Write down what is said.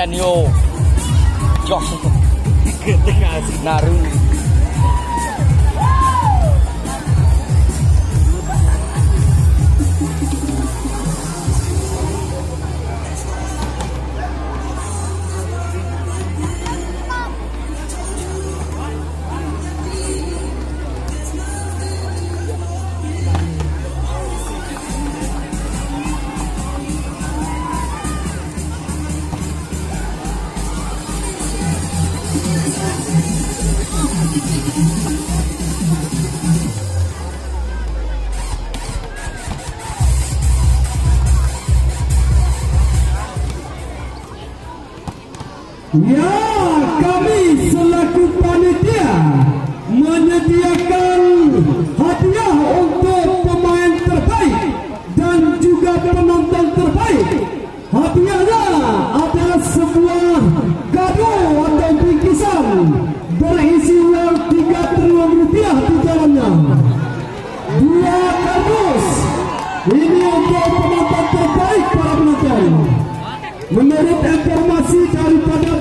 Thailand yo. Josh. Naru. Ya, kami selaku panitia menyediakan hadiah untuk pemain terbaik dan juga penonton terbaik. Hadiahnya adalah sebuah kado atau bingkisan berisi uang 3 triliun rupiah di dalamnya. 2 kardus. Ini untuk penonton terbaik para penonton. Menurut informasi daripada